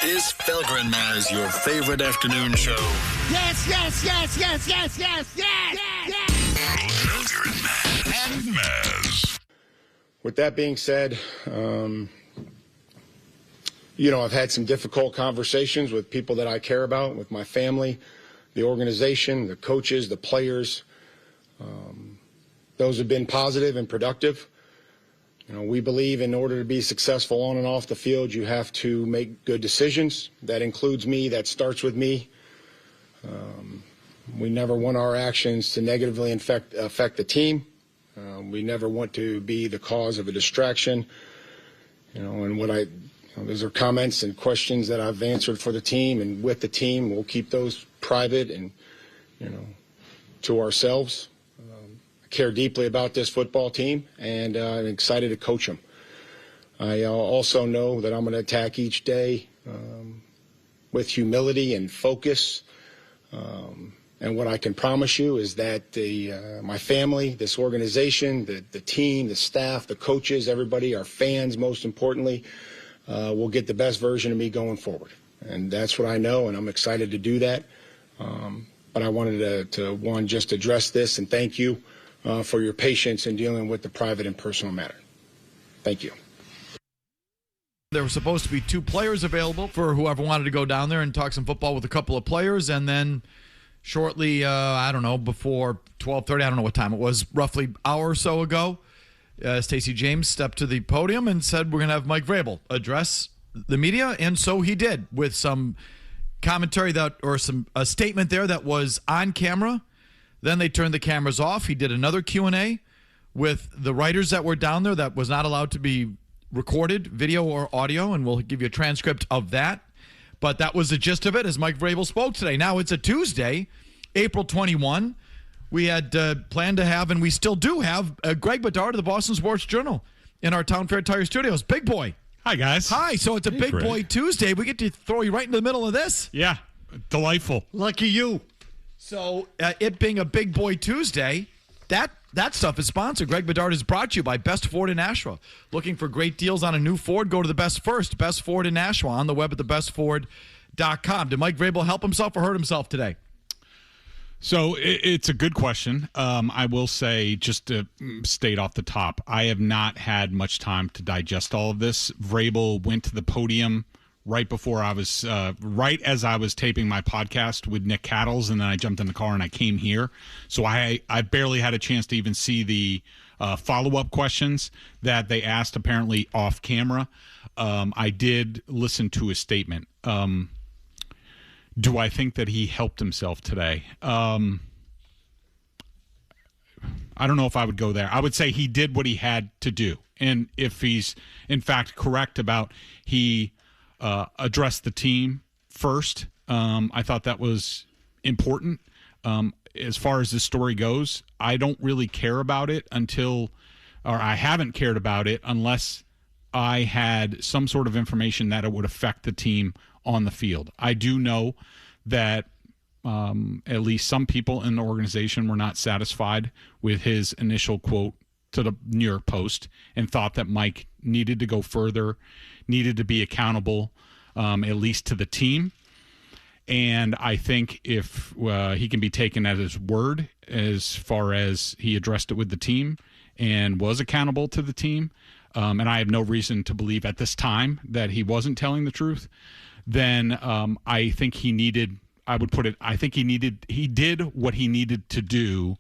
Is Felger and Maz your favorite afternoon show? Yes, yes, yes, yes, yes, yes, yes, yes. Felger and Maz. With that being said, I've had some difficult conversations with people that I care about, with my family, the organization, the coaches, the players. Those have been positive and productive. We believe in order to be successful on and off the field, you have to make good decisions. That includes me. That starts with me. We never want our actions to negatively affect the team. We never want to be the cause of a distraction. And those are comments and questions that I've answered for the team and with the team. We'll keep those private and, to ourselves. I care deeply about this football team, and I'm excited to coach them. I also know that I'm going to attack each day with humility and focus. And what I can promise you is that my family, this organization, the team, the staff, the coaches, everybody, our fans, most importantly, will get the best version of me going forward. And that's what I know, and I'm excited to do that. But I wanted to just address this and thank you for your patience in dealing with the private and personal matter. Thank you. There were supposed to be 2 players available for whoever wanted to go down there and talk some football with a couple of players, and then shortly, before 12:30, I don't know what time it was, roughly an hour or so ago, Stacey James stepped to the podium and said, we're going to have Mike Vrabel address the media, and so he did, with some commentary a statement there that was on camera. Then they turned the cameras off. He did another Q&A with the writers that were down there that was not allowed to be recorded, video or audio, and we'll give you a transcript of that. But that was the gist of it as Mike Vrabel spoke today. Now, it's a Tuesday, April 21. We had planned to have, and we still do have, Greg Bedard of the Boston Sports Journal in our Town Fair Tire Studios. Big boy. Hi, guys. Hi. So it's a Big Boy Tuesday. We get to throw you right in the middle of this. Yeah. Delightful. Lucky you. So it being a Big Boy Tuesday, that stuff is sponsored. Greg Bedard is brought to you by Best Ford in Nashua. Looking for great deals on a new Ford? Go to the Best First, Best Ford in Nashua, on the web at thebestford.com. Did Mike Vrabel help himself or hurt himself today? So it's a good question. I will say, just to state off the top, I have not had much time to digest all of this. Vrabel went to the podium right before right as I was taping my podcast with Nick Cattles, and then I jumped in the car and I came here. So I barely had a chance to even see the follow-up questions that they asked, apparently off camera. I did listen to his statement. Do I think that he helped himself today? I don't know if I would go there. I would say he did what he had to do. And if he's, in fact, correct about he addressed the team first, I thought that was important. As far as this story goes, I don't really care about it I haven't cared about it unless I had some sort of information that it would affect the team on the field. I do know that at least some people in the organization were not satisfied with his initial quote to the New York Post and thought that Mike needed to go further, needed to be accountable, at least to the team. And I think if he can be taken at his word as far as he addressed it with the team and was accountable to the team, and I have no reason to believe at this time that he wasn't telling the truth, then I think he did what he needed to do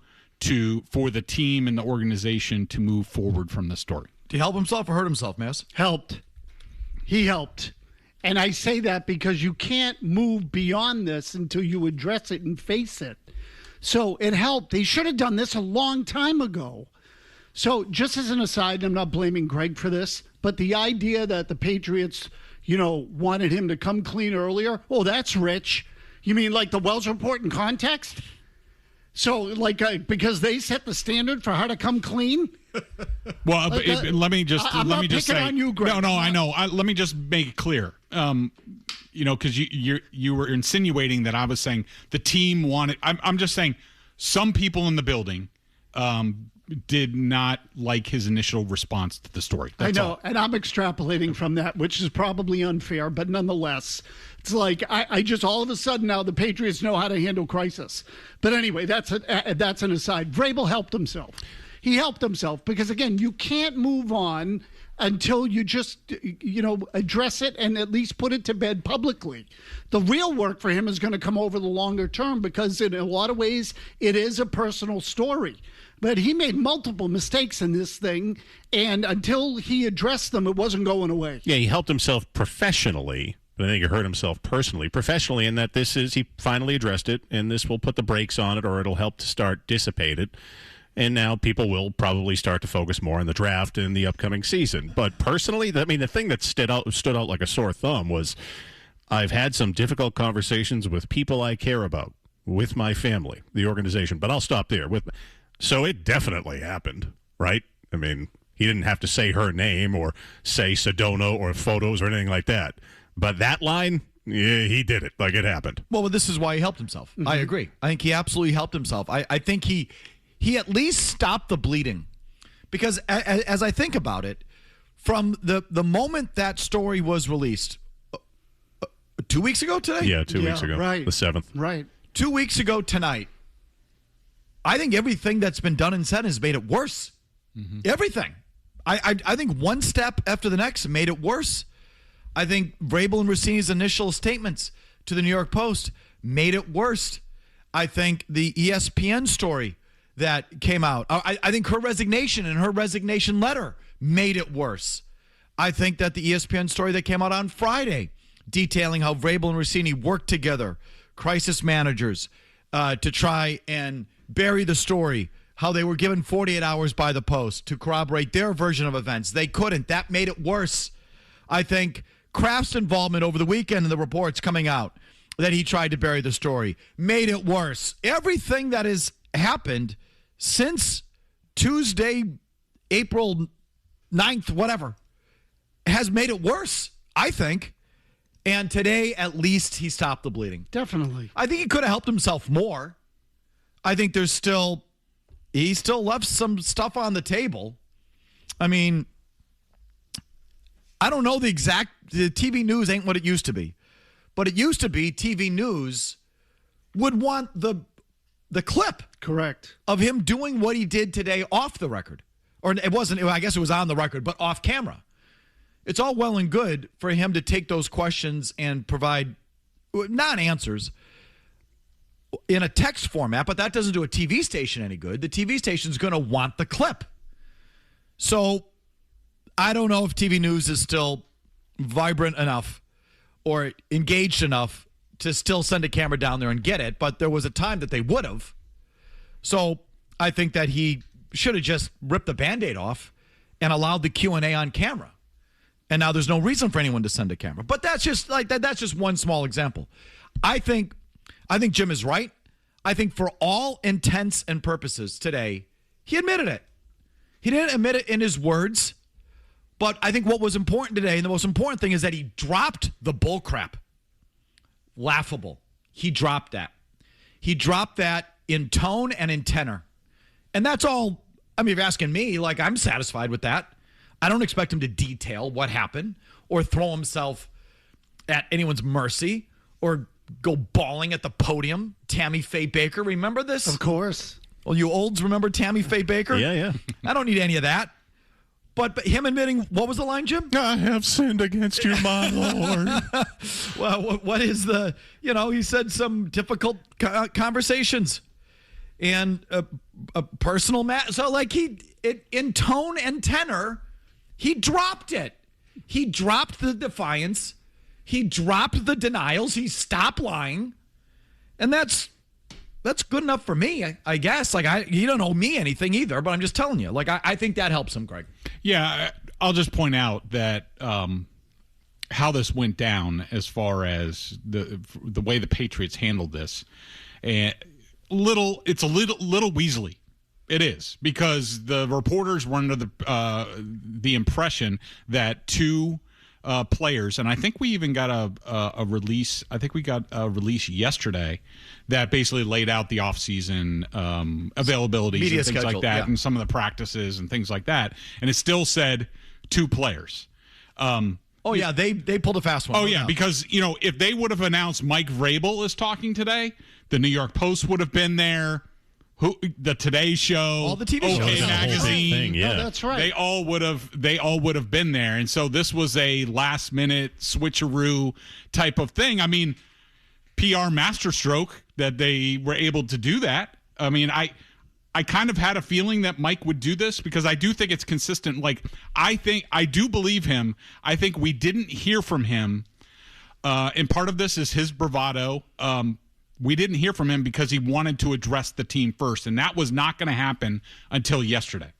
for the team and the organization to move forward from the story. Did he help himself or hurt himself, Mass? Helped. He helped. And I say that because you can't move beyond this until you address it and face it. So it helped. They should have done this a long time ago. So just as an aside, I'm not blaming Greg for this, but the idea that the Patriots, wanted him to come clean earlier, oh, that's rich. You mean like the Wells Report in context? So, because they set the standard for how to come clean? Well, let me just say, on you, Greg. No, I know. Let me just make it clear. Because you were insinuating that I was saying the team wanted. I'm just saying some people in the building did not like his initial response to the story. That's I know, all. and I'm extrapolating from that, which is probably unfair, but nonetheless, it's like I just all of a sudden now the Patriots know how to handle crisis. But anyway, that's an aside. Vrabel helped himself. He helped himself because, again, you can't move on until you just, address it and at least put it to bed publicly. The real work for him is going to come over the longer term because in a lot of ways it is a personal story. But he made multiple mistakes in this thing, and until he addressed them, it wasn't going away. Yeah, he helped himself professionally, but I think he hurt himself personally. Professionally in that he finally addressed it, and this will put the brakes on it, or it'll help to start dissipate it. And now people will probably start to focus more on the draft and the upcoming season. But personally, the thing that stood out like a sore thumb was I've had some difficult conversations with people I care about, with my family, the organization. But I'll stop there. So it definitely happened, right? I mean, he didn't have to say her name or say Sedona or photos or anything like that. But that line, yeah, he did it. Like it happened. Well, this is why he helped himself. Mm-hmm. I agree. I think he absolutely helped himself. I think he at least stopped the bleeding. Because as I think about it, from the moment that story was released, 2 weeks ago today? Yeah, 2 weeks ago. Right. The 7th. Right. 2 weeks ago tonight, I think everything that's been done and said has made it worse. Mm-hmm. Everything. I think one step after the next made it worse. I think Vrabel and Rossini's initial statements to the New York Post made it worse. I think the ESPN story that came out, I think her resignation and her resignation letter made it worse. I think that the ESPN story that came out on Friday detailing how Vrabel and Rossini worked together, crisis managers, to try and bury the story, how they were given 48 hours by the Post to corroborate their version of events. They couldn't. That made it worse. I think Kraft's involvement over the weekend in the reports coming out that he tried to bury the story made it worse. Everything that has happened since Tuesday, April 9th, whatever, has made it worse, I think. And today, at least, he stopped the bleeding. Definitely. I think he could have helped himself more. I think he still left some stuff on the table. I mean, I don't know the TV news ain't what it used to be. But it used to be TV news would want the clip. Correct. Of him doing what he did today off the record. Or it wasn't, I guess it was on the record, but off camera. It's all well and good for him to take those questions and provide non-answers in a text format, but that doesn't do a TV station any good. The TV station's going to want the clip. So I don't know if TV news is still vibrant enough or engaged enough to still send a camera down there and get it, but there was a time that they would have. So I think that he should have just ripped the Band-Aid off and allowed the Q&A on camera. And now there's no reason for anyone to send a camera. But that's just like that. That's just one small example. I think Jim is right. I think for all intents and purposes today, he admitted it. He didn't admit it in his words, but I think what was important today, and the most important thing, is that he dropped the bull crap. Laughable. He dropped that. He dropped that in tone and in tenor. And that's all. I mean, if you're asking me, like, I'm satisfied with that. I don't expect him to detail what happened or throw himself at anyone's mercy or go bawling at the podium. Tammy Faye Baker, remember this? Of course. Well, you olds remember Tammy Faye Baker? Yeah. I don't need any of that. But him admitting, what was the line, Jim? I have sinned against you, my Lord. Well, what is he said some difficult conversations and a personal matter. So, like, in tone and tenor, he dropped it. He dropped the defiance. He dropped the denials. He stopped lying. And that's good enough for me, I guess. Like, you don't owe me anything either, but I'm just telling you. Like, I think that helps him, Greg. Yeah, I'll just point out that how this went down as far as the way the Patriots handled this, and it's a little weaselly. It is, because the reporters were under the impression that two players, and I think we even got a release. I think we got a release yesterday that basically laid out the offseason availabilities Media and things schedule, like that, yeah. and some of the practices and things like that. And it still said 2 players. Oh, yeah, they pulled a fast one. Oh, yeah, because, if they would have announced Mike Vrabel is talking today, the New York Post would have been there, the Today Show, all the TV shows, OK Magazine, thing, yeah. No, that's right. They all would have been there. And so this was a last-minute switcheroo type of thing. I mean, PR masterstroke that they were able to do that. I mean, I kind of had a feeling that Mike would do this because I do think it's consistent. Like, I do believe him. I think we didn't hear from him. And part of this is his bravado. We didn't hear from him because he wanted to address the team first. And that was not going to happen until yesterday.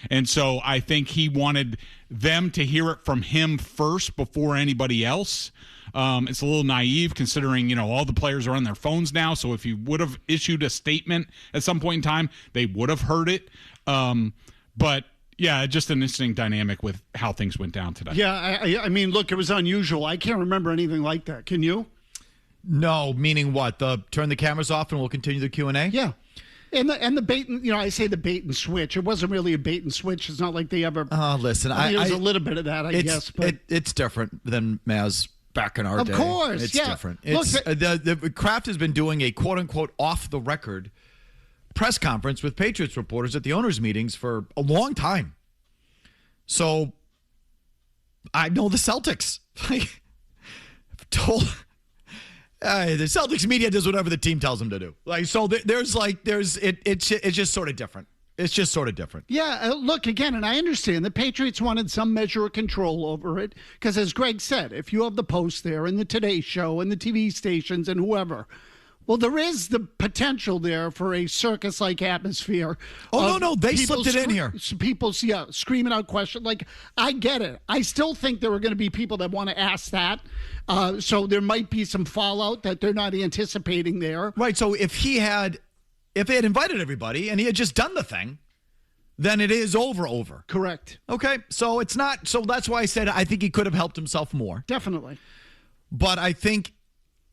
And so I think he wanted them to hear it from him first before anybody else. It's a little naive considering, all the players are on their phones now. So if he would have issued a statement at some point in time, they would have heard it. But, yeah, just an interesting dynamic with how things went down today. Yeah, I mean, look, it was unusual. I can't remember anything like that. Can you? No, meaning what? Turn the cameras off and we'll continue the Q&A? Yeah. And the bait and, I say the bait and switch. It wasn't really a bait and switch. It's not like they ever. Listen, I mean, it was a little bit of that, I guess. But it's different than Maz back in our day. Of course, it's yeah. different. Look, It's the Kraft has been doing a quote unquote off the record press conference with Patriots reporters at the owners' meetings for a long time. So I know the Celtics. Like, the Celtics media does whatever the team tells them to do. Like, so it's just sort of different. It's just sort of different. Yeah, look, again, and I understand the Patriots wanted some measure of control over it because, as Greg said, if you have the Post there and the Today Show and the TV stations and whoever, well, there is the potential there for a circus-like atmosphere. Oh, no, they slipped it in here. People, screaming out questions. Like, I get it. I still think there are going to be people that want to ask that. So there might be some fallout that they're not anticipating there. Right, so if they had invited everybody and he had just done the thing, then it is over. Correct. Okay, so it's not. So that's why I said I think he could have helped himself more. Definitely. But I think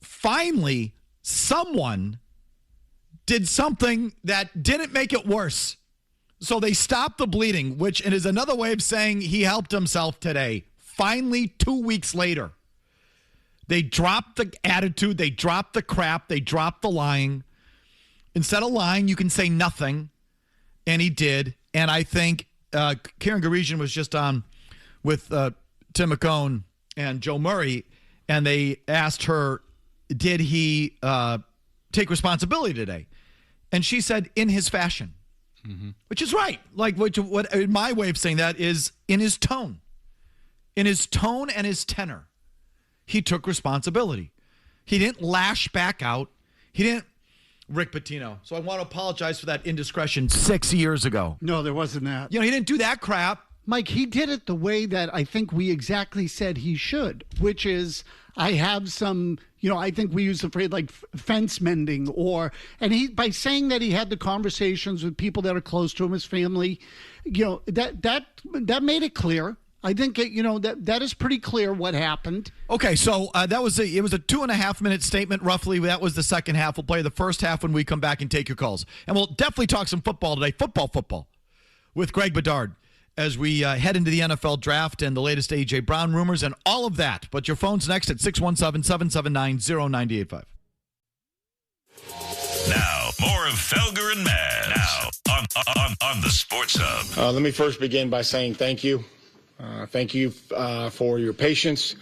finally someone did something that didn't make it worse. So they stopped the bleeding, which is another way of saying he helped himself today. Finally, 2 weeks later, they dropped the attitude, they dropped the crap, they dropped the lying. Instead of lying, you can say nothing, and he did. And I think Karen Garigian was just on with Tim McCone and Joe Murray, and they asked her, did he take responsibility today? And she said, in his fashion, which is right. Like what my way of saying that is in his tone. In his tone and his tenor, he took responsibility. He didn't lash back out. He didn't. Rick Pitino. So I want to apologize for that indiscretion 6 years ago. No, there wasn't that. He didn't do that crap. Mike, he did it the way that I think we exactly said he should, which is I have some, I think we use the phrase like fence mending and by saying that he had the conversations with people that are close to him, his family, that made it clear. I think, that is pretty clear what happened. Okay, so it was a 2.5 minute statement, roughly. That was the second half. We'll play the first half when we come back and take your calls. And we'll definitely talk some football today, football, with Greg Bedard as we head into the NFL draft and the latest A.J. Brown rumors and all of that. But your phone's next at 617-779-0985. Now, more of Felger and Maz. Now, on the Sports Hub. Let me first begin by saying thank you. Thank you for your patience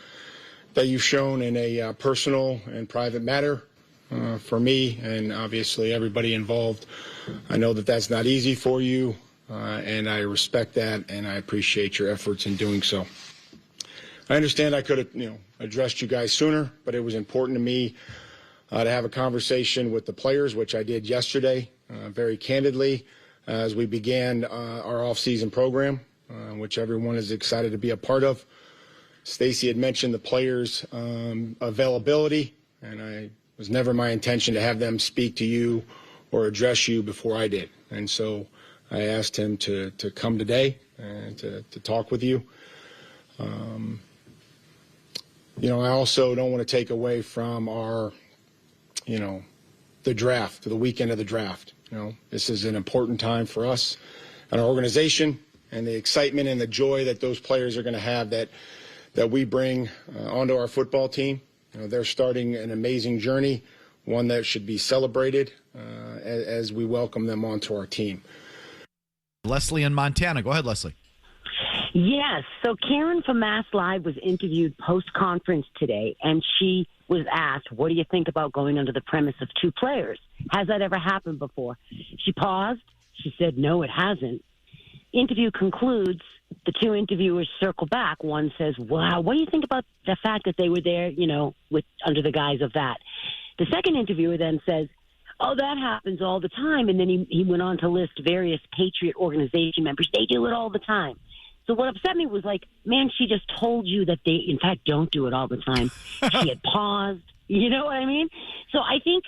that you've shown in a personal and private matter for me and obviously everybody involved. I know that that's not easy for you, and I respect that, and I appreciate your efforts in doing so. I understand I could have, addressed you guys sooner, but it was important to me to have a conversation with the players, which I did yesterday, very candidly, as we began our off-season program. Which everyone is excited to be a part of. Stacy had mentioned the players' availability, and it was never my intention to have them speak to you or address you before I did. And so I asked him to come today and to talk with you. I also don't want to take away from our, the draft, the weekend of the draft. This is an important time for us and our organization, and the excitement and the joy that those players are going to have that we bring onto our football team. They're starting an amazing journey, one that should be celebrated as we welcome them onto our team. Leslie in Montana. Go ahead, Leslie. Yes. So Karen from Mass Live was interviewed post-conference today, and she was asked, what do you think about going under the premise of two players? Has that ever happened before? She paused. She said, no, it hasn't. Interview concludes. The two interviewers circle back. One says, wow, what do you think about the fact that they were there, with under the guise of that? The second interviewer then says, oh, that happens all the time. And then he went on to list various Patriot organization members. They do it all the time. So what upset me was like, man, she just told you that they, in fact, don't do it all the time. She had paused. You know what I mean? So I think,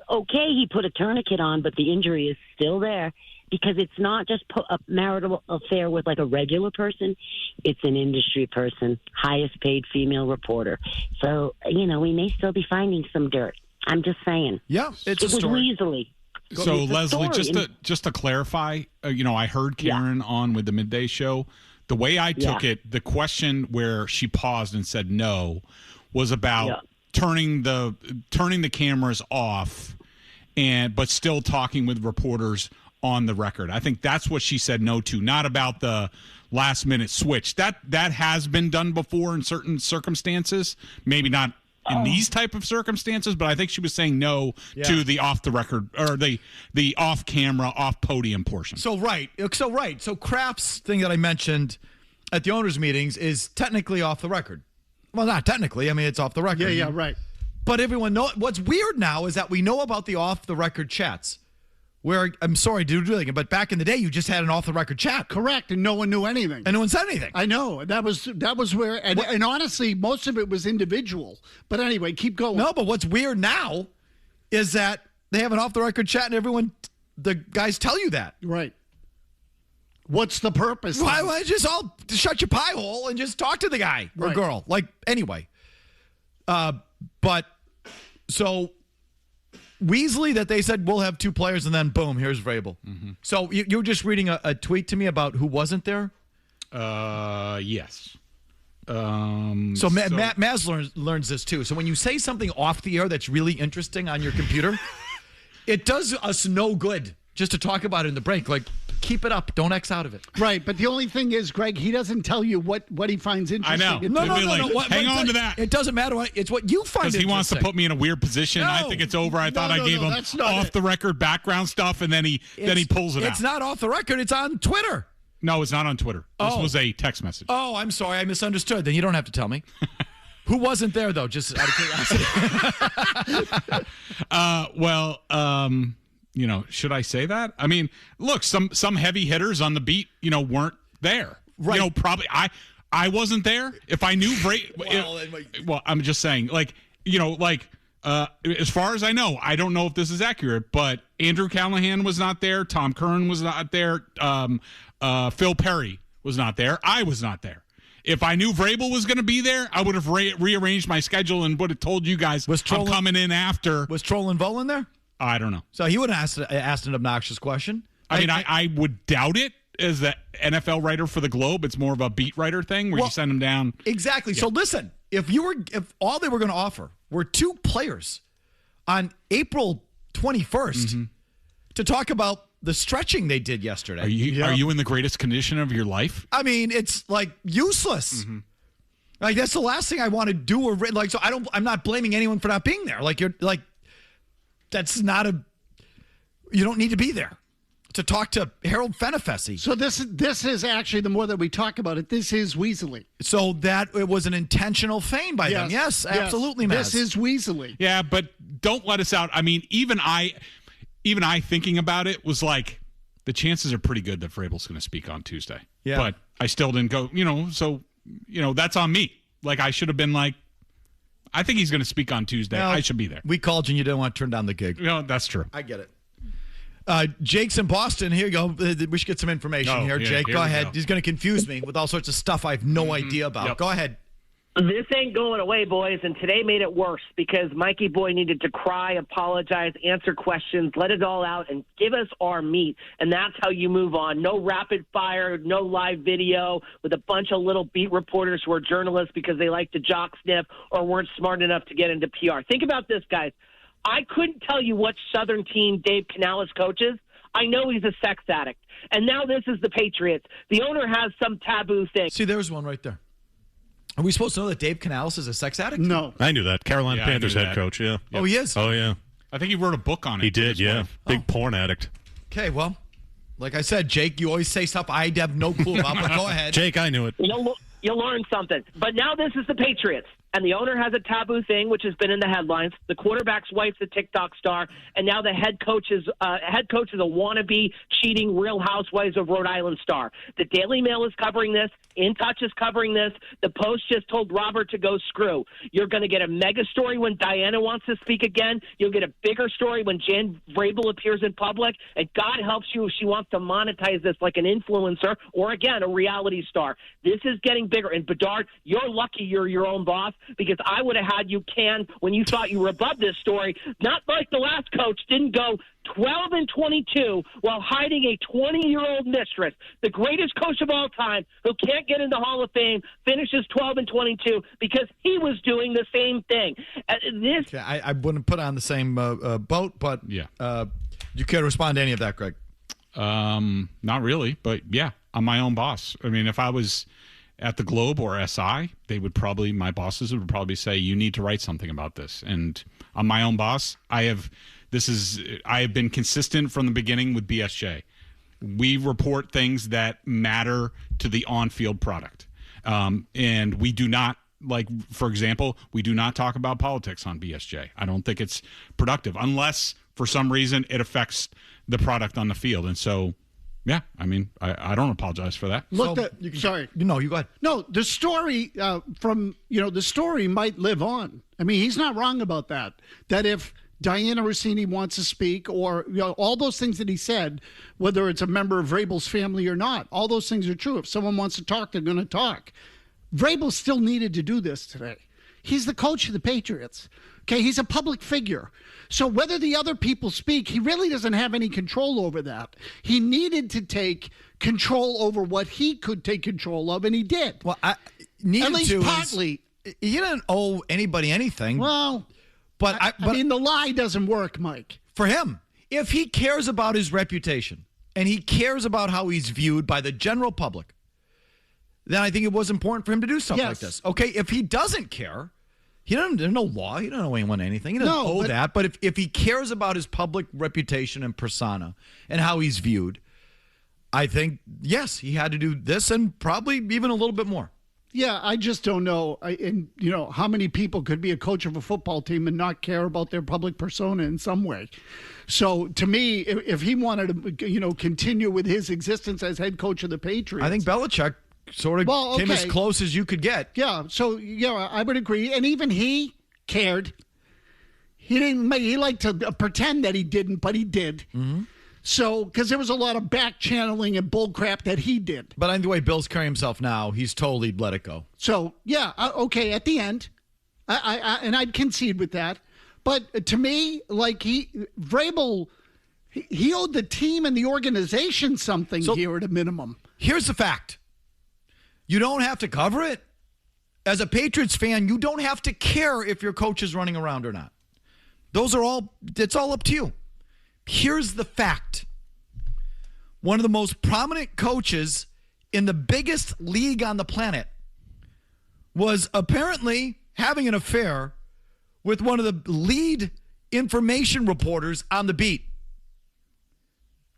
okay, he put a tourniquet on, but the injury is still there because it's not just a marital affair with like a regular person. It's an industry person, highest paid female reporter. So, we may still be finding some dirt. I'm just saying. Yeah, it was Weasley. So, Leslie, just to clarify, I heard Karen on with the Midday Show. The way I took it, the question where she paused and said no was about turning the cameras off, but still talking with reporters on the record. I think that's what she said no to, not about the last minute switch. That has been done before in certain circumstances, maybe not in these type of circumstances, but I think she was saying no to the off the record or the off camera, off podium portion. So Kraft's thing that I mentioned at the owners' meetings is technically off the record. Well, not technically. I mean, it's off the record. Yeah, right. But everyone knows. What's weird now is that we know about the off the record chats. Where, I'm sorry to do it, but back in the day, you just had an off-the-record chat. Correct, and no one knew anything. And no one said anything. I know. That was where, and honestly, most of it was individual. But anyway, keep going. No, but what's weird now is that they have an off-the-record chat, and the guys tell you that. Right. What's the purpose? Why just all shut your pie hole and just talk to the guy or girl? Like, anyway. So Weasley, that they said we'll have two players, and then boom, here's Vrabel. Mm-hmm. So you were just reading a tweet to me about who wasn't there? Yes. Matt Maz learns this too. So when you say something off the air that's really interesting on your computer, it does us no good just to talk about it in the break. Like, keep it up. Don't X out of it. Right. But the only thing is, Greg, he doesn't tell you what he finds interesting. I know. No. Hang on to that. It doesn't matter. It's what you find interesting. Because he wants to put me in a weird position. No. I think it's over. I thought I gave him off-the-record background stuff, and then he pulls it out. It's not off the record. It's on Twitter. No, it's not on Twitter. This was a text message. Oh, I'm sorry. I misunderstood. Then you don't have to tell me. Who wasn't there, though, just out of curiosity? Should I say that? I mean, look, some heavy hitters on the beat, weren't there. Right. Probably I wasn't there. If I knew well, I'm just saying, as far as I know, I don't know if this is accurate, but Andrew Callahan was not there. Tom Curran was not there. Phil Perry was not there. I was not there. If I knew Vrabel was going to be there, I would have rearranged my schedule and would have told you guys I'm coming in after. Was Trolling Volin there? I don't know. So he would have asked an obnoxious question. I would doubt it as the NFL writer for the Globe. It's more of a beat writer thing where you send them down. Exactly. Yeah. So listen, if all they were going to offer were two players on April 21st to talk about the stretching they did yesterday. Are you in the greatest condition of your life? I mean, it's like useless. Mm-hmm. Like that's the last thing I want to do or like. So I'm not blaming anyone for not being there. Like you're like. That's not you don't need to be there to talk to Harold Fenifesi. So this is actually, the more that we talk about it, this is Weasley. So that it was an intentional feign by them. Yes, absolutely, Matt. This is Weasley. Yeah, but don't let us out. I mean, even I thinking about it was like, the chances are pretty good that Vrabel's going to speak on Tuesday. Yeah. But I still didn't go, so, that's on me. Like, I should have been like, I think he's going to speak on Tuesday. I should be there. We called you and you didn't want to turn down the gig. No, that's true. I get it. Jake's in Boston. Here you go. We should get some information here. Jake, go ahead. He's going to confuse me with all sorts of stuff I have no idea about. Yep. Go ahead. This ain't going away, boys, and today made it worse because Mikey Boy needed to cry, apologize, answer questions, let it all out, and give us our meat. And that's how you move on. No rapid fire, no live video with a bunch of little beat reporters who are journalists because they like to jock sniff or weren't smart enough to get into PR. Think about this, guys. I couldn't tell you what Southern team Dave Canales coaches. I know he's a sex addict. And now this is the Patriots. The owner has some taboo thing. See, there's one right there. Are we supposed to know that Dave Canales is a sex addict? No. I knew that. Carolina Yeah, I Panthers knew head that. coach, yeah. Oh, he is? Oh, yeah. I think he wrote a book on it. He with did, his yeah. wife. Big porn addict. Okay, well, like I said, Jake, you always say stuff I have no clue about, but go ahead. Jake, I knew it. You'll learn something. But now this is the Patriots. And the owner has a taboo thing, which has been in the headlines. The quarterback's wife's a TikTok star, and now the head coach is a wannabe cheating Real Housewives of Rhode Island star. The Daily Mail is covering this. In Touch is covering this. The Post just told Robert to go screw. You're going to get a mega story when Diana wants to speak again. You'll get a bigger story when Jan Vrabel appears in public. And God helps you if she wants to monetize this like an influencer or, again, a reality star. This is getting bigger. And Bedard, you're lucky you're your own boss, because I would have had you canned when you thought you were above this story. Not like the last coach didn't go 12-22 while hiding a 20-year-old mistress. The greatest coach of all time who can't get into Hall of Fame finishes 12-22 because he was doing the same thing. Okay, I wouldn't put on the same boat, but Yeah. You care to respond to any of that, Greg? Not really, but yeah, I'm my own boss. I mean, if I was at the Globe or SI, my bosses would probably say, you need to write something about this. And I'm my own boss. I have been consistent from the beginning with BSJ. We report things that matter to the on-field product. And we do not, like, for example, we do not talk about politics on BSJ. I don't think it's productive unless for some reason it affects the product on the field. And so, yeah, I mean, I don't apologize for that. Look, So, sorry. No, you go ahead. No, the story the story might live on. I mean, he's not wrong about that. That if Diana Rossini wants to speak, or all those things that he said, whether it's a member of Vrabel's family or not, all those things are true. If someone wants to talk, they're going to talk. Vrabel still needed to do this today. He's the coach of the Patriots. Okay, he's a public figure. So whether the other people speak, he really doesn't have any control over that. He needed to take control over what he could take control of, and he did. Well, at least partly. He didn't owe anybody anything. Well, but I mean, the lie doesn't work, Mike. For him, if he cares about his reputation and he cares about how he's viewed by the general public, then I think it was important for him to do something like this. Okay, if he doesn't care, there's no law. He doesn't owe anyone anything. He doesn't owe that. But if he cares about his public reputation and persona and how he's viewed, I think, yes, he had to do this and probably even a little bit more. Yeah, I just don't know. How many people could be a coach of a football team and not care about their public persona in some way? So to me, if he wanted to, continue with his existence as head coach of the Patriots, I think Belichick sort of came as close as you could get. Yeah, so I would agree. And even he cared. He didn't. He liked to pretend that he didn't, but he did. Mm-hmm. So, because there was a lot of back channeling and bull crap that he did. But in the way Bill's carrying himself now, he's told he'd let it go. So, yeah, okay, at the end, I'd concede with that. But to me, like Vrabel, he owed the team and the organization something here at a minimum. Here's the fact. You don't have to cover it. As a Patriots fan, you don't have to care if your coach is running around or not. It's all up to you. Here's the fact. One of the most prominent coaches in the biggest league on the planet was apparently having an affair with one of the lead information reporters on the beat.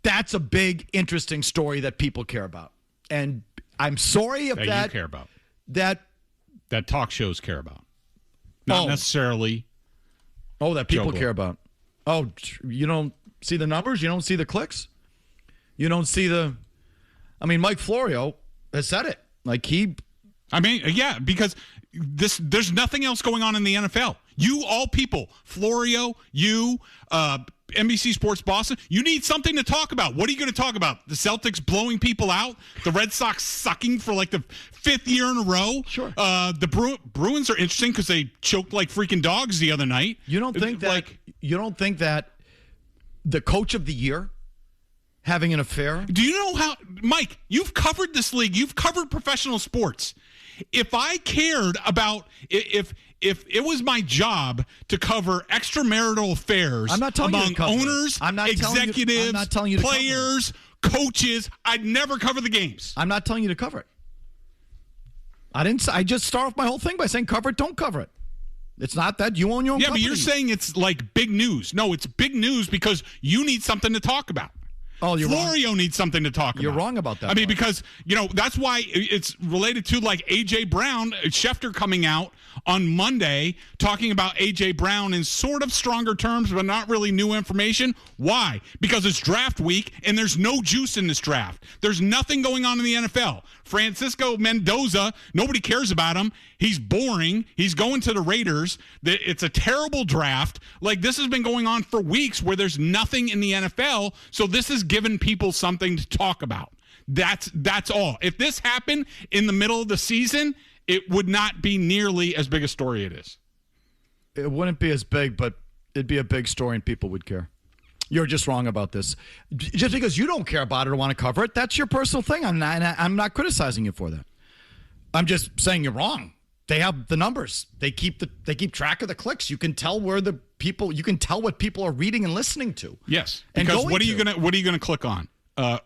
That's a big, interesting story that people care about. And I'm sorry if that you care about. That talk shows care about. Not necessarily. Oh, that people Joe care about. Oh, you don't see the numbers? You don't see the clicks? You don't see Mike Florio has said it. Because there's nothing else going on in the NFL. You all people, Florio, you, NBC Sports Boston, you need something to talk about. What are you going to talk about? The Celtics blowing people out? The Red Sox sucking for like the 5th year in a row? Sure. The Bruins are interesting because they choked like freaking dogs the other night. You don't think that the coach of the year having an affair? Do you know how, Mike, you've covered this league. You've covered professional sports. If I cared about, if it was my job to cover extramarital affairs among owners, executives, players, coaches, I'd never cover the games. I'm not telling you to cover it. I just start off my whole thing by saying cover it, don't cover it. It's not that you own your own company. Yeah, but you're saying it's like big news. No, it's big news because you need something to talk about. Oh, you're Florio wrong. needs something to talk about. You're wrong about that. I mean, because, that's why it's related to like A.J. Brown, Schefter coming out on Monday talking about A.J. Brown in sort of stronger terms, but not really new information. Why? Because it's draft week and there's no juice in this draft. There's nothing going on in the NFL. Francisco Mendoza, nobody cares about him. He's boring. He's going to the Raiders. It's a terrible draft. Like, this has been going on for weeks where there's nothing in the NFL. So this has given people something to talk about. That's all. If this happened in the middle of the season, it would not be nearly as big a story it is. It wouldn't be as big, but it'd be a big story and people would care. You're just wrong about this. Just because you don't care about it or want to cover it, that's your personal thing. I'm not criticizing you for that. I'm just saying you're wrong. They have the numbers. They keep track of the clicks. You can tell what people are reading and listening to. Yes. Because what are you gonna click on?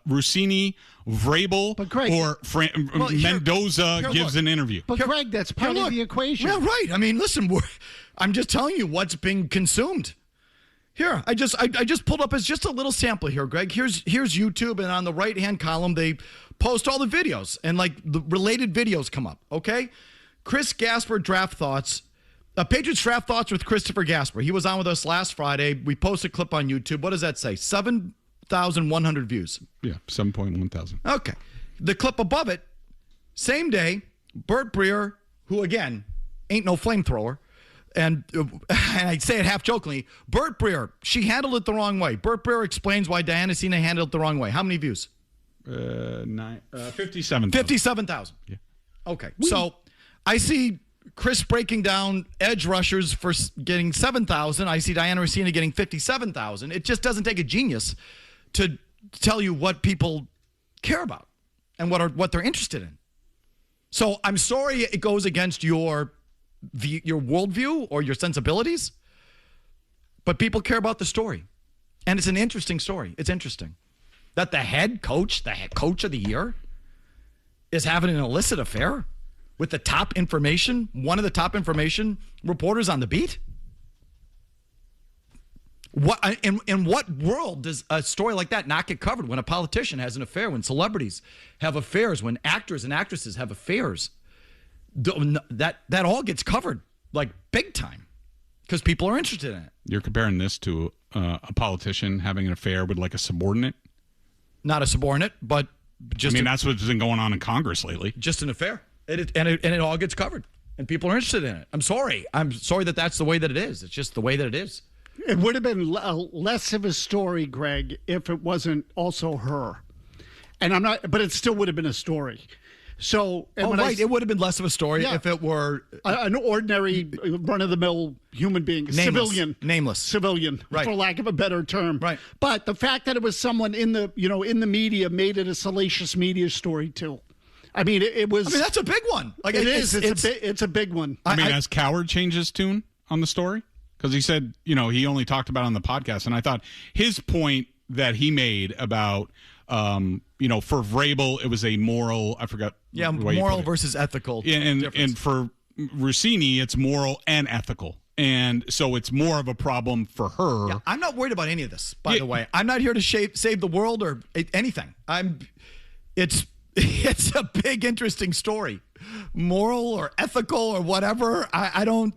Rossini, Vrabel, or Mendoza gives an interview. But Greg, that's part of the equation. Yeah, right. I mean, listen, I'm just telling you what's being consumed. Here, I just pulled up as just a little sample here, Greg. Here's YouTube, and on the right-hand column, they post all the videos, and like the related videos come up, okay? Chris Gasper draft thoughts. Patriots draft thoughts with Christopher Gasper. He was on with us last Friday. We posted a clip on YouTube. What does that say? 7,100 views. Yeah, 7.1 thousand. Okay. The clip above it, same day, Bert Breer, who, again, ain't no flamethrower, and I say it half jokingly, Bert Breer, she handled it the wrong way. Bert Breer explains why Diana Cena handled it the wrong way. How many views? 57,000. 57,000. Yeah. Okay. So I see Chris breaking down edge rushers for getting 7,000. I see Diana Rossina getting 57,000. It just doesn't take a genius to tell you what people care about and what they're interested in. So I'm sorry it goes against your worldview or your sensibilities, but people care about the story. And it's an interesting story. It's interesting that the head coach of the year, is having an illicit affair with the top information, one of the top information reporters on the beat. In what world does a story like that not get covered when a politician has an affair, when celebrities have affairs, when actors and actresses have affairs? That all gets covered like big time because people are interested in it. You're comparing this to a politician having an affair with like a subordinate? Not a subordinate, but just that's what's been going on in Congress lately. Just an affair. And it all gets covered and people are interested in it. I'm sorry that that's the way that it is. It's just the way that it is. It would have been less of a story, Greg, if it wasn't also her. But it still would have been a story. So, it would have been less of a story if it were an ordinary, run-of-the-mill human being, nameless civilian, right, for lack of a better term. Right. But the fact that it was someone in the media made it a salacious media story too. I mean, it was. I mean, that's a big one. Like it is. It's a big one. Has Coward changed his tune on the story? Because he said, he only talked about it on the podcast, and I thought his point that he made about. For Vrabel, it was a moral. I forgot. Yeah, moral versus ethical. And for Rossini, it's moral and ethical, and so it's more of a problem for her. Yeah, I'm not worried about any of this. By the way, I'm not here to save the world or anything. It's a big, interesting story, moral or ethical or whatever. I don't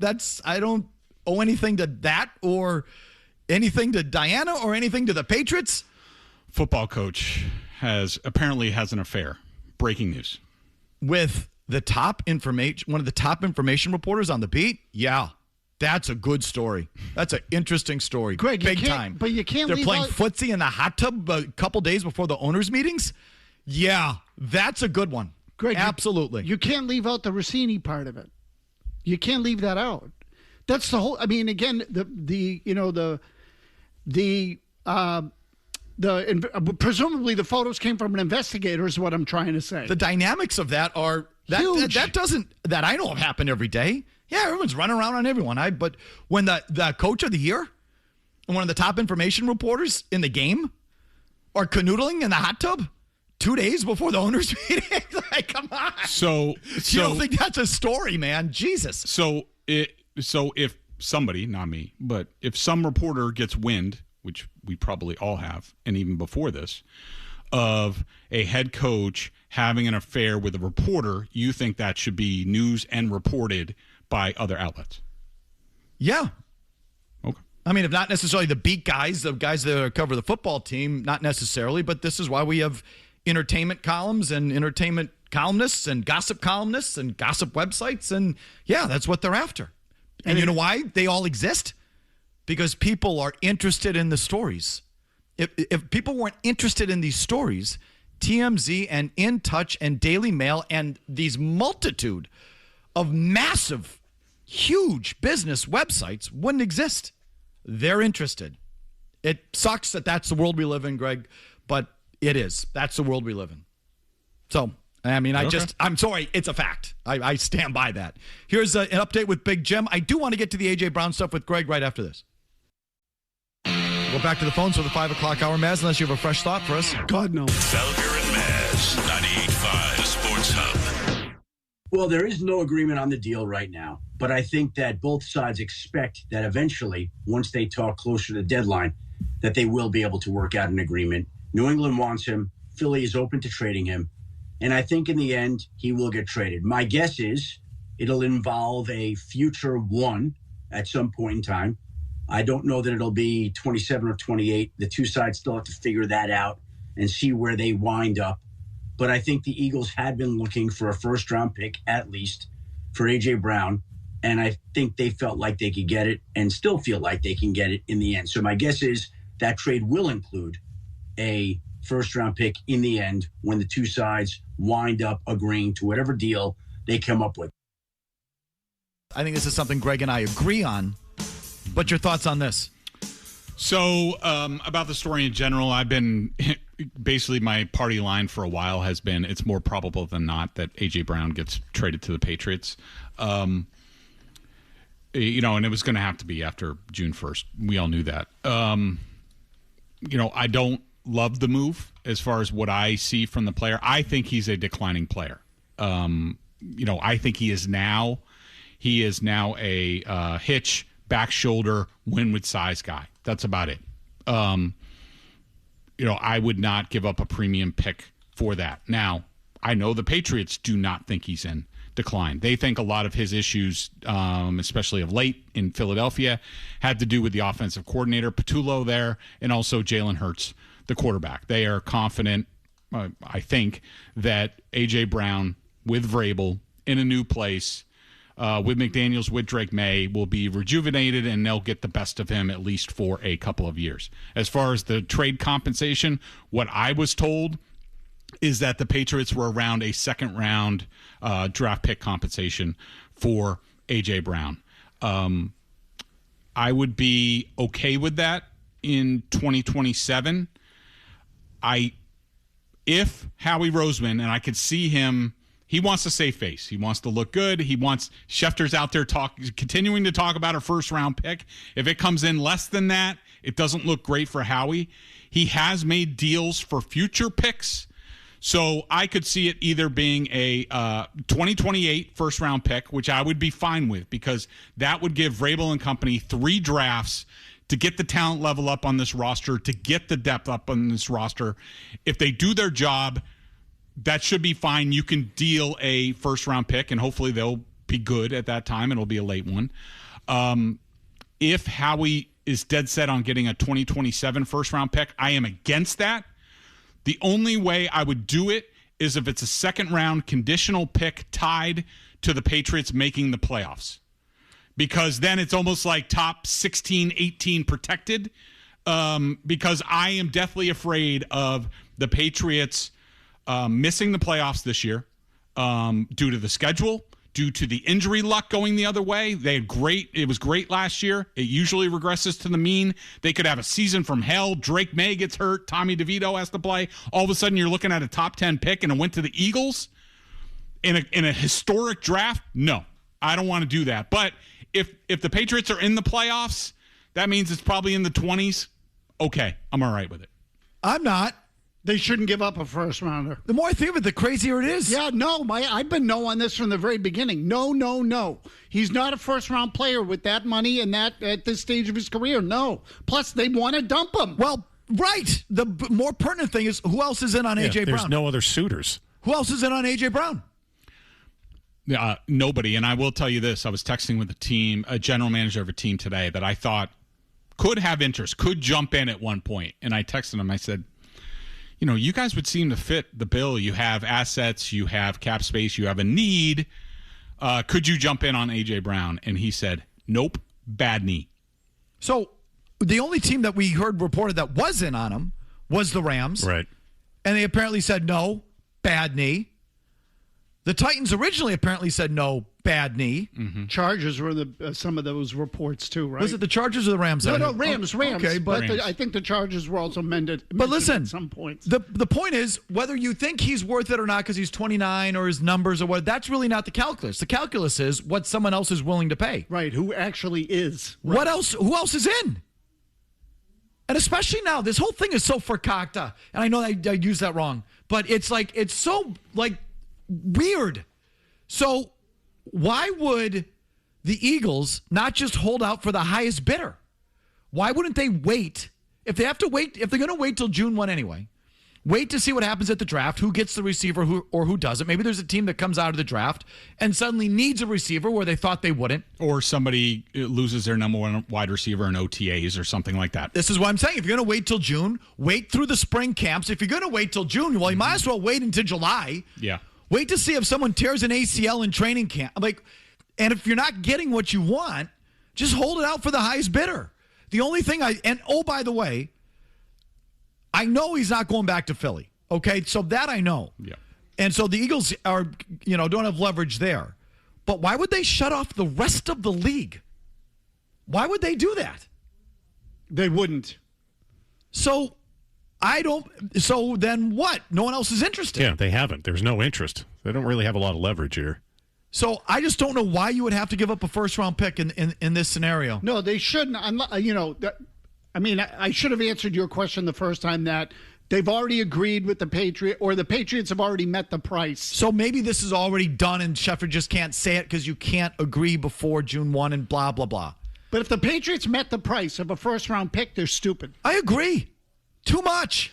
owe anything to that or anything to Diana or anything to the Patriots. Football coach apparently has an affair. Breaking news. With the top information, one of the top information reporters on the beat? Yeah. That's a good story. That's an interesting story. Greg, big time. But you can't. They're leave playing out, footsie in the hot tub a couple days before the owners' meetings. Yeah, that's a good one. Greg, absolutely. You can't leave out the Rossini part of it. You can't leave that out. That's the whole. I mean, again, presumably the photos came from an investigator is what I'm trying to say. The dynamics of that are huge. That doesn't that I know of happen every day. Yeah, everyone's running around on everyone. But when the coach of the year and one of the top information reporters in the game are canoodling in the hot tub 2 days before the owners' meeting, like, come on. So you don't think that's a story, man? Jesus. So if somebody, not me, but if some reporter gets wind, which we probably all have, and even before this, of a head coach having an affair with a reporter, you think that should be news and reported by other outlets? Yeah. Okay. I mean, if not necessarily the beat guys, the guys that cover the football team, not necessarily, but this is why we have entertainment columns and entertainment columnists and gossip columnists and gossip websites. And yeah, that's what they're after. And you know why they all exist? Because people are interested in the stories. If people weren't interested in these stories, TMZ and In Touch and Daily Mail and these multitude of massive, huge business websites wouldn't exist. They're interested. It sucks that that's the world we live in, Greg, but it is. That's the world we live in. So, I mean, I'm sorry. It's a fact. I stand by that. Here's an update with Big Jim. I do want to get to the A.J. Brown stuff with Greg right after this. We'll go back to the phones for the 5 o'clock hour, Maz, unless you have a fresh thought for us. God, no. Felger and Maz, 98.5 Sports Hub. Well, there is no agreement on the deal right now, but I think that both sides expect that eventually, once they talk closer to the deadline, that they will be able to work out an agreement. New England wants him. Philly is open to trading him. And I think in the end, he will get traded. My guess is it'll involve a future one at some point in time. I don't know that it'll be 27 or 28. The two sides still have to figure that out and see where they wind up. But I think the Eagles had been looking for a first-round pick, at least, for A.J. Brown. And I think they felt like they could get it and still feel like they can get it in the end. So my guess is that trade will include a first-round pick in the end when the two sides wind up agreeing to whatever deal they come up with. I think this is something Greg and I agree on. But your thoughts on this? So about the story in general, I've been basically my party line for a while has been it's more probable than not that A.J. Brown gets traded to the Patriots. And it was going to have to be after June 1st. We all knew that. I don't love the move as far as what I see from the player. I think he's a declining player. I think he is now a hitch, back shoulder, win with size guy. That's about it. I would not give up a premium pick for that. Now, I know the Patriots do not think he's in decline. They think a lot of his issues, especially of late in Philadelphia, had to do with the offensive coordinator, Patullo there, and also Jalen Hurts, the quarterback. They are confident, I think, that A.J. Brown with Vrabel in a new place, with McDaniels, with Drake May, will be rejuvenated, and they'll get the best of him at least for a couple of years. As far as the trade compensation, what I was told is that the Patriots were around a second-round draft pick compensation for A.J. Brown. I would be okay with that in 2027. If Howie Roseman, and I could see him, he wants to save face. He wants to look good. Schefter's out there continuing to talk about a first-round pick. If it comes in less than that, it doesn't look great for Howie. He has made deals for future picks. So I could see it either being a 2028 first-round pick, which I would be fine with, because that would give Vrabel and company 3 drafts to get the talent level up on this roster, to get the depth up on this roster. If they do their job, that should be fine. You can deal a first-round pick, and hopefully they'll be good at that time, and it'll be a late one. If Howie is dead set on getting a 2027 first-round pick, I am against that. The only way I would do it is if it's a second-round conditional pick tied to the Patriots making the playoffs. because then it's almost like top 16, 18 protected. Because I am deathly afraid of the Patriots missing the playoffs this year due to the schedule, due to the injury luck going the other way. It was great last year. It usually regresses to the mean. They could have a season from hell. Drake May gets hurt. Tommy DeVito has to play. All of a sudden, you're looking at a top 10 pick, and it went to the Eagles in a historic draft. No, I don't want to do that. But if the Patriots are in the playoffs, that means it's probably in the 20s. Okay, I'm all right with it. I'm not. They shouldn't give up a first rounder. The more I think of it, the crazier it is. Yeah, no, I've been no on this from the very beginning. No. He's not a first round player with that money and that at this stage of his career. No. Plus, they want to dump him. Well, right. The more pertinent thing is who else is in on A.J. Brown? There's no other suitors. Who else is in on A.J. Brown? Nobody. And I will tell you this. I was texting with a general manager of a team today that I thought could have interest, could jump in at one point. And I texted him. I said, you guys would seem to fit the bill. You have assets, you have cap space, you have a need. Could you jump in on A.J. Brown? And he said, nope, bad knee. So the only team that we heard reported that was in on him was the Rams. Right. And they apparently said no, bad knee. The Titans originally apparently said no, bad knee. Mm-hmm. Chargers were some of those reports too, right? Was it the Chargers or the Rams? No, Rams. Okay, but Rams. I think the Chargers were also mentioned But listen, at some points. The point is, whether you think he's worth it or not because he's 29 or his numbers or what, that's really not the calculus. The calculus is what someone else is willing to pay. Right, who actually is. Right. What else? Who else is in? And especially now, this whole thing is so fakakta. And I know I used that wrong, but it's so weird. So why would the Eagles not just hold out for the highest bidder? Why wouldn't they wait? If they have to wait, if they're going to wait till June 1 anyway, wait to see what happens at the draft, who gets the receiver or who doesn't. Maybe there's a team that comes out of the draft and suddenly needs a receiver where they thought they wouldn't. Or somebody loses their number one wide receiver in OTAs or something like that. This is what I'm saying. If you're going to wait till June, wait through the spring camps. If you're going to wait till June, well, you might as well wait until July. Yeah. Wait to see if someone tears an ACL in training camp. And if you're not getting what you want, just hold it out for the highest bidder. The only thing by the way, I know he's not going back to Philly. Okay, so that I know. Yeah. And so the Eagles are, don't have leverage there. But why would they shut off the rest of the league? Why would they do that? They wouldn't. So then what? No one else is interested. Yeah, they haven't. There's no interest. They don't really have a lot of leverage here. So I just don't know why you would have to give up a first-round pick in this scenario. No, they shouldn't. I should have answered your question the first time that they've already agreed with the Patriots, or the Patriots have already met the price. So maybe this is already done and Schefter just can't say it because you can't agree before June 1 and blah, blah, blah. But if the Patriots met the price of a first-round pick, they're stupid. I agree. Too much.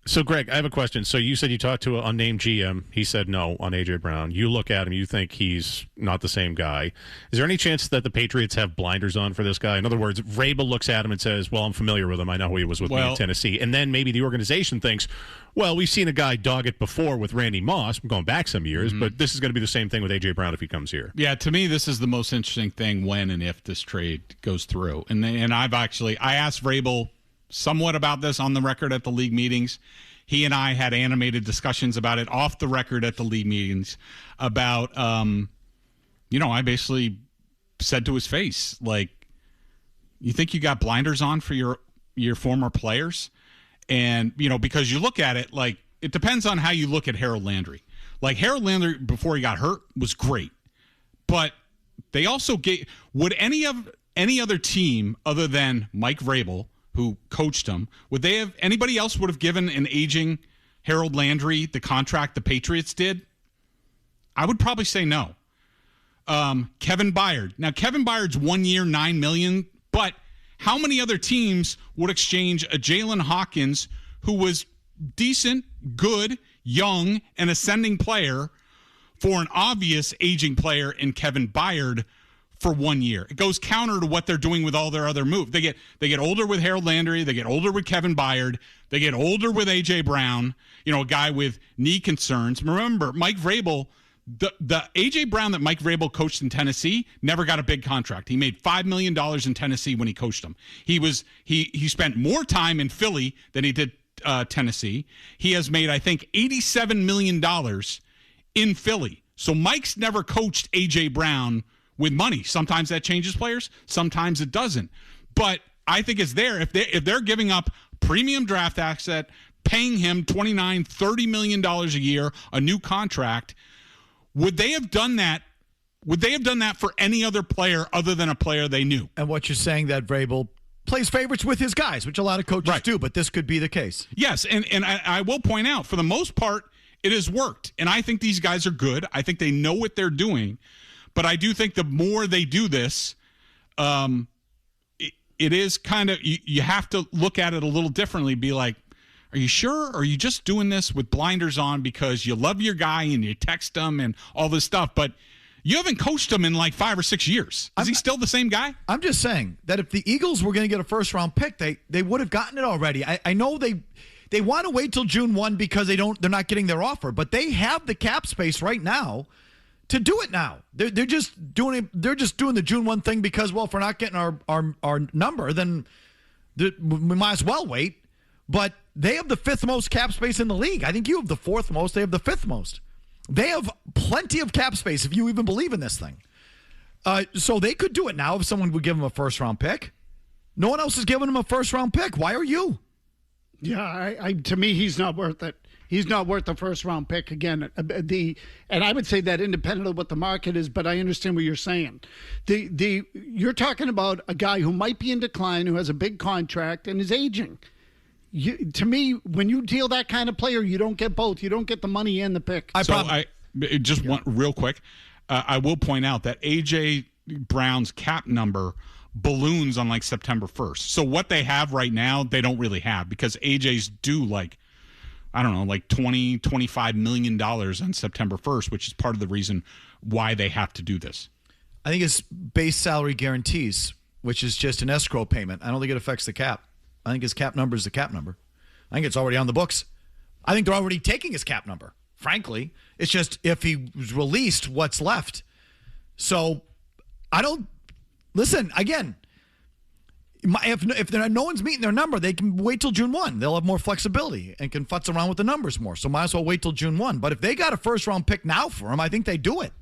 So, Greg, I have a question. So you said you talked to an unnamed GM. He said no on A.J. Brown. You look at him, you think he's not the same guy. Is there any chance that the Patriots have blinders on for this guy? In other words, Vrabel looks at him and says, well, I'm familiar with him. I know who he was with me in Tennessee. And then maybe the organization thinks, well, we've seen a guy dog it before with Randy Moss. I'm going back some years, but this is going to be the same thing with A.J. Brown if he comes here. Yeah, to me, this is the most interesting thing when and if this trade goes through. And I asked Vrabel somewhat about this on the record at the league meetings. He and I had animated discussions about it off the record at the league meetings about, I basically said to his face, you think you got blinders on for your former players? And, because you look at it, it depends on how you look at Harold Landry. Harold Landry, before he got hurt, was great. But they also would any other team other than Mike Vrabel, who coached him, anybody else would have given an aging Harold Landry the contract the Patriots did? I would probably say no. Kevin Byard. Now, Kevin Byard's 1 year, $9 million, but how many other teams would exchange a Jalen Hawkins who was decent, good, young, and ascending player for an obvious aging player in Kevin Byard for 1 year? It goes counter to what they're doing with all their other moves. They get older with Harold Landry. They get older with Kevin Byard. They get older with A.J. Brown, a guy with knee concerns. Remember, Mike Vrabel, The A.J. Brown that Mike Vrabel coached in Tennessee never got a big contract. He made $5 million in Tennessee when he coached them. He spent more time in Philly than he did Tennessee. He has made, I think, $87 million in Philly. So Mike's never coached A.J. Brown with money. Sometimes that changes players. Sometimes it doesn't. But I think it's there. If they're giving up premium draft asset, paying him $29, $30 million a year, a new contract, would they have done that? Would they have done that for any other player other than a player they knew? And what you're saying that Vrabel plays favorites with his guys, which a lot of coaches do, but this could be the case. Yes, and I will point out, for the most part, it has worked. And I think these guys are good. I think they know what they're doing. But I do think the more they do this, it is kind of, you have to look at it a little differently, be like, are you sure? Or are you just doing this with blinders on because you love your guy and you text him and all this stuff, but you haven't coached him in like 5 or 6 years? Is he still the same guy? I'm just saying that if the Eagles were going to get a first-round pick, they would have gotten it already. I know they want to wait till June 1 because they're not getting their offer, but they have the cap space right now to do it now. They're just doing it. They're just doing the June 1 thing because, well, if we're not getting our number, then we might as well wait. But they have the 5th most cap space in the league. I think you have the 4th most. They have the 5th most. They have plenty of cap space if you even believe in this thing. So they could do it now if someone would give them a first-round pick. No one else is giving them a first-round pick. Why are you? Yeah, to me, he's not worth it. He's not worth the first-round pick again. And I would say that independent of what the market is, but I understand what you're saying. You're talking about a guy who might be in decline, who has a big contract, and is aging. To me, when you deal that kind of player, you don't get both. You don't get the money and the pick. Want real quick, I will point out that A.J. Brown's cap number balloons on like September 1st. So what they have right now, they don't really have, because A.J.'s due like $20, $25 million on September 1st, which is part of the reason why they have to do this. I think it's base salary guarantees, which is just an escrow payment. I don't think it affects the cap. I think his cap number is the cap number. I think it's already on the books. I think they're already taking his cap number, frankly. It's just if he was released, what's left. So I don't – listen, again, if no one's meeting their number, they can wait till June 1. They'll have more flexibility and can futz around with the numbers more. So might as well wait till June 1. But if they got a first-round pick now for him, I think they do it.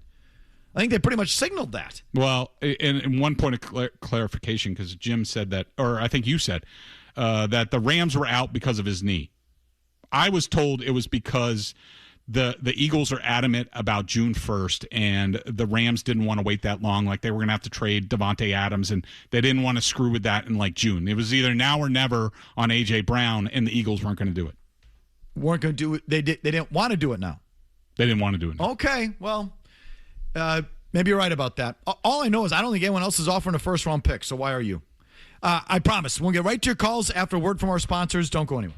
I think they pretty much signaled that. Well, and one point of clarification, because Jim said that, or I think you said – that the Rams were out because of his knee. I was told it was because the Eagles are adamant about June 1st, and the Rams didn't want to wait that long. Like, they were going to have to trade Devontae Adams, and they didn't want to screw with that in like June. It was either now or never on A.J. Brown, and the Eagles weren't going to do it. Weren't going to do it. They didn't want to do it now. They didn't want to do it now. Okay, well, maybe you're right about that. All I know is I don't think anyone else is offering a first-round pick, so why are you? I promise. We'll get right to your calls after a word from our sponsors. Don't go anywhere.